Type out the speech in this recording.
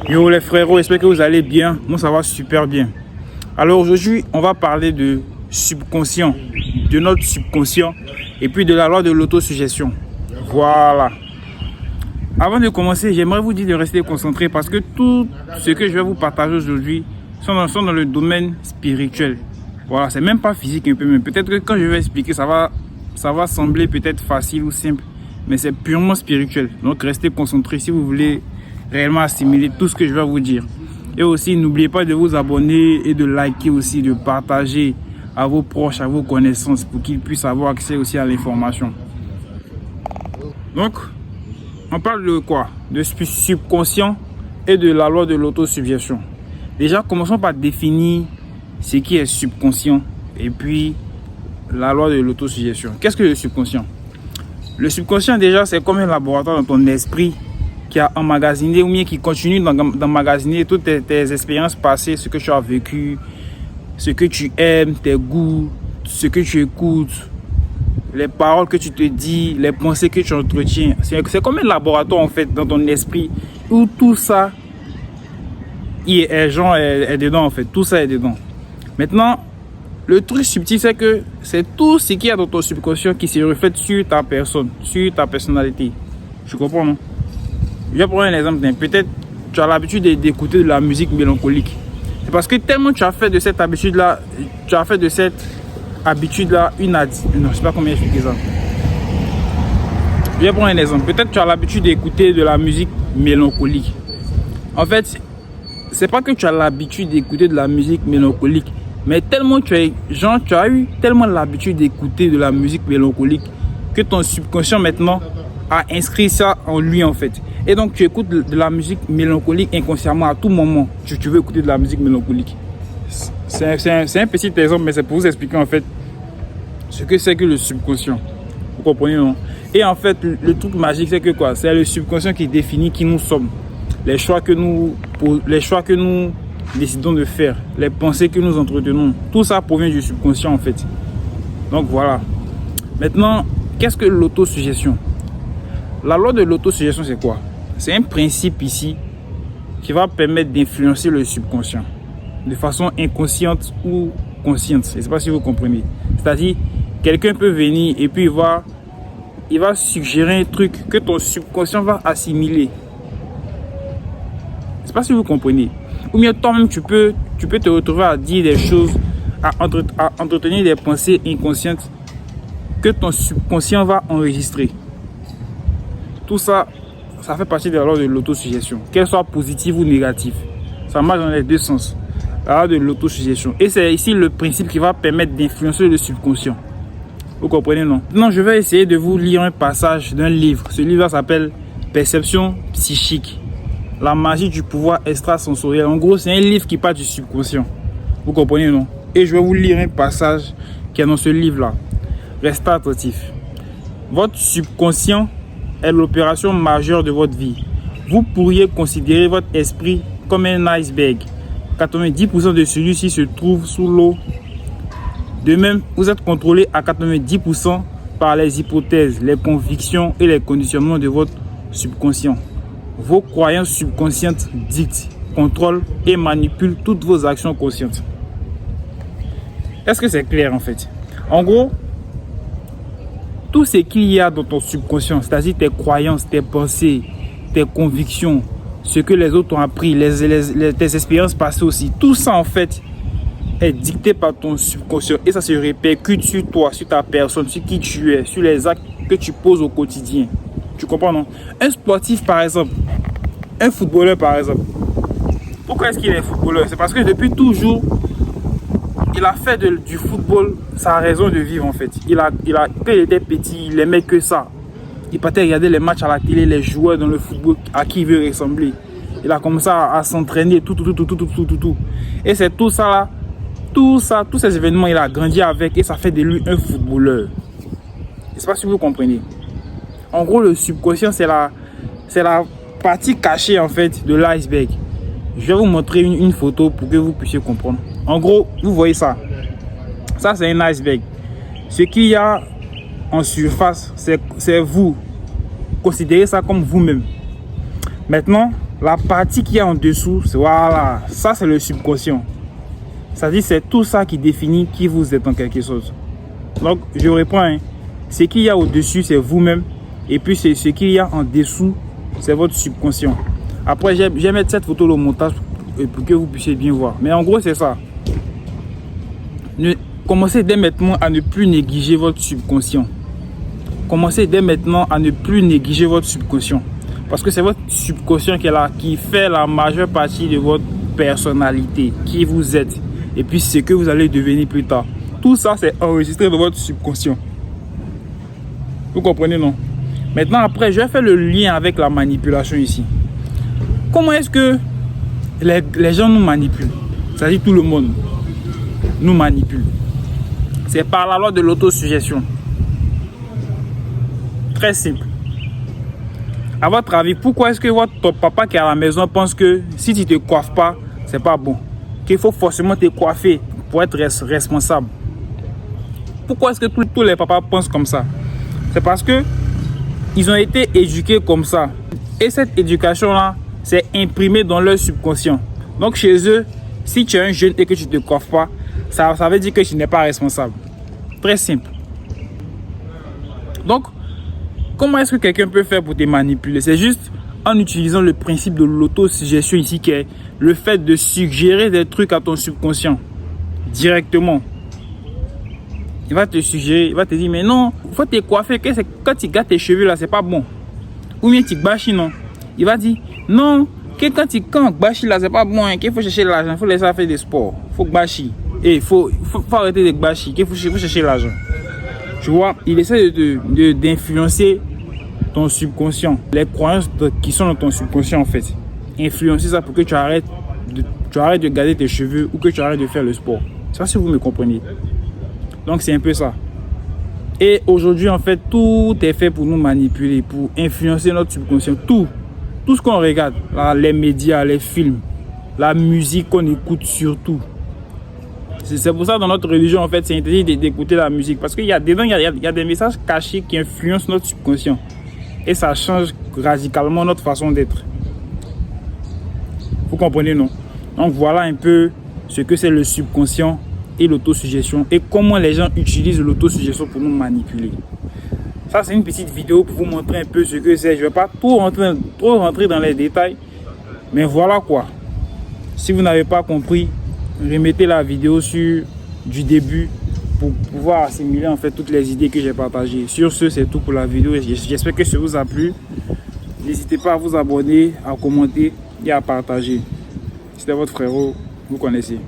Yo les frérots, j'espère que vous allez bien. Moi ça va super bien. Alors aujourd'hui, on va parler de subconscient, de notre subconscient et puis de la loi de l'autosuggestion. Voilà. Avant de commencer, j'aimerais vous dire de rester concentré parce que tout ce que je vais vous partager aujourd'hui sont dans le domaine spirituel. Voilà, c'est même pas physique un peu, mais peut-être que quand je vais expliquer, ça va sembler peut-être facile ou simple, mais c'est purement spirituel. Donc restez concentré si vous voulez réellement assimiler tout ce que je vais vous dire. Et aussi, n'oubliez pas de vous abonner et de liker aussi, de partager à vos proches, à vos connaissances pour qu'ils puissent avoir accès aussi à l'information. Donc, on parle de quoi? De subconscient et de la loi de l'autosuggestion. Déjà, commençons par définir ce qui est subconscient et puis la loi de l'autosuggestion. Qu'est-ce que le subconscient? Le subconscient, déjà, c'est comme un laboratoire dans ton esprit qui a emmagasiné ou bien qui continue d'emmagasiner toutes tes expériences passées, ce que tu as vécu, ce que tu aimes, tes goûts, ce que tu écoutes, les paroles que tu te dis, les pensées que tu entretiens. C'est comme un laboratoire en fait dans ton esprit où tout ça est dedans en fait. Tout ça est dedans. Maintenant, le truc subtil, c'est que c'est tout ce qu'il y a dans ton subconscient qui se reflète sur ta personne, sur ta personnalité. Tu comprends, non? Je vais prendre un exemple. Peut-être tu as l'habitude d'écouter de la musique mélancolique. C'est parce que tellement tu as fait de cette habitude-là, une addiction. Non, je ne sais pas comment expliquer ça. Je vais prendre un exemple. Peut-être tu as l'habitude d'écouter de la musique mélancolique. En fait, c'est pas que tu as l'habitude d'écouter de la musique mélancolique, mais tellement tu as eu tellement l'habitude d'écouter de la musique mélancolique que ton subconscient maintenant a inscrit ça en lui en fait. Et donc tu écoutes de la musique mélancolique inconsciemment à tout moment. Tu veux écouter de la musique mélancolique. C'est un petit exemple, mais c'est pour vous expliquer en fait ce que c'est que le subconscient. Vous comprenez, non? Et en fait, le truc magique, c'est que quoi? C'est le subconscient qui définit qui nous sommes. Les choix que nous décidons de faire, les pensées que nous entretenons, tout ça provient du subconscient en fait. Donc voilà. Maintenant, qu'est-ce que l'autosuggestion? La loi de l'autosuggestion, c'est quoi? C'est un principe ici qui va permettre d'influencer le subconscient de façon inconsciente ou consciente. Je ne sais pas si vous comprenez. C'est-à-dire, quelqu'un peut venir et puis il va suggérer un truc que ton subconscient va assimiler. Je ne sais pas si vous comprenez. Ou bien toi-même, tu peux te retrouver à dire des choses, à entretenir des pensées inconscientes que ton subconscient va enregistrer. Tout ça, ça fait partie de la loi de l'autosuggestion, qu'elle soit positive ou négative. Ça marche dans les deux sens. La loi de l'autosuggestion. Et c'est ici le principe qui va permettre d'influencer le subconscient. Vous comprenez, non? Maintenant, je vais essayer de vous lire un passage d'un livre. Ce livre s'appelle Perception psychique. La magie du pouvoir extrasensoriel. En gros, c'est un livre qui parle du subconscient. Vous comprenez, non? Et je vais vous lire un passage qui est dans ce livre-là. Restez attentifs. Votre subconscient est l'opération majeure de votre vie. Vous pourriez considérer votre esprit comme un iceberg. 90% de celui-ci se trouve sous l'eau. De même, vous êtes contrôlé à 90% par les hypothèses, les convictions et les conditionnements de votre subconscient. Vos croyances subconscientes dictent, contrôlent et manipulent toutes vos actions conscientes. Est-ce que c'est clair en fait? En gros, tout ce qu'il y a dans ton subconscient, c'est-à-dire tes croyances, tes pensées, tes convictions, ce que les autres ont appris, tes expériences passées aussi, tout ça en fait est dicté par ton subconscient et ça se répercute sur toi, sur ta personne, sur qui tu es, sur les actes que tu poses au quotidien. Tu comprends, non? Un sportif par exemple, un footballeur par exemple, pourquoi est-ce qu'il est footballeur? C'est parce que depuis toujours, il a fait du football sa raison de vivre en fait. Quand il était petit, il aimait que ça. Il partait regarder les matchs à la télé, les joueurs dans le football à qui il veut ressembler. Il a commencé à s'entraîner, tout. Et c'est tout ça là, tous ces événements, il a grandi avec et ça fait de lui un footballeur. Je ne sais pas si vous comprenez. En gros, le subconscient, c'est la partie cachée en fait de l'iceberg. Je vais vous montrer une photo pour que vous puissiez comprendre. En gros, vous voyez ça. Ça, c'est un iceberg. Ce qu'il y a en surface, c'est vous. Considérez ça comme vous-même. Maintenant, La partie qui est en dessous, voilà, ça c'est le subconscient. C'est-à-dire c'est tout ça qui définit qui vous êtes en quelque sorte. Donc je reprends, hein. Ce qu'il y a au-dessus, c'est vous-même. Et puis c'est ce qu'il y a en dessous, c'est votre subconscient. Après, je vais mettre cette photo au montage pour que vous puissiez bien voir. Mais en gros, c'est ça. Commencez dès maintenant à ne plus négliger votre subconscient. Commencez dès maintenant à ne plus négliger votre subconscient. Parce que c'est votre subconscient qui est là, qui fait la majeure partie de votre personnalité, qui vous êtes. Et puis ce que vous allez devenir plus tard. Tout ça, c'est enregistré dans votre subconscient. Vous comprenez, non? Maintenant, après, je vais faire le lien avec la manipulation ici. Comment est-ce que les gens nous manipulent? C'est-à-dire tout le monde nous manipule. C'est par la loi de l'autosuggestion. Très simple. À votre avis, pourquoi est-ce que votre papa qui est à la maison pense que si tu ne te coiffes pas, c'est pas bon? Qu'il faut forcément te coiffer pour être responsable? Pourquoi est-ce que tous les papas pensent comme ça? C'est parce que ils ont été éduqués comme ça. Et cette éducation-là, c'est imprimé dans leur subconscient. Donc chez eux, si tu es un jeune et que tu ne te coiffes pas, ça veut dire que tu n'es pas responsable. Très simple. Donc, comment est-ce que quelqu'un peut faire pour te manipuler? C'est juste en utilisant le principe de l'autosuggestion ici, qui est le fait de suggérer des trucs à ton subconscient directement. Il va te suggérer, il va te dire, mais non, il faut te coiffer, quand tu gâtes tes cheveux là, c'est pas bon. Ou bien tu bâchis, non. Il va dire, non, quand bâchis là, c'est pas bon, hein, qu'il faut chercher l'argent, il faut laisser faire des sports, il faut bâchir. Et il faut arrêter de bâchir, qu'il faut chercher l'argent. Tu vois, il essaie d'influencer ton subconscient, les croyances qui sont dans ton subconscient en fait. Influencer ça pour que tu arrêtes de garder tes cheveux ou que tu arrêtes de faire le sport. Je sais pas si vous me comprenez. Donc c'est un peu ça. Et aujourd'hui en fait, tout est fait pour nous manipuler, pour influencer notre subconscient. Tout ce qu'on regarde, là, les médias, les films, la musique qu'on écoute surtout. C'est pour ça que dans notre religion en fait, c'est interdit d'écouter la musique. Parce qu'il y a dedans, il y a des messages cachés qui influencent notre subconscient. Et ça change radicalement notre façon d'être. Vous comprenez, non? Donc voilà un peu ce que c'est le subconscient et l'autosuggestion et comment les gens utilisent l'autosuggestion pour nous manipuler. Ça, c'est une petite vidéo pour vous montrer un peu ce que c'est. Je ne vais pas trop rentrer dans les détails, mais voilà quoi. Si vous n'avez pas compris, remettez la vidéo du début pour pouvoir assimiler en fait toutes les idées que j'ai partagées. Sur ce, c'est tout pour la vidéo. J'espère que ça vous a plu. N'hésitez pas à vous abonner, à commenter et à partager. C'était votre frérot, vous connaissez.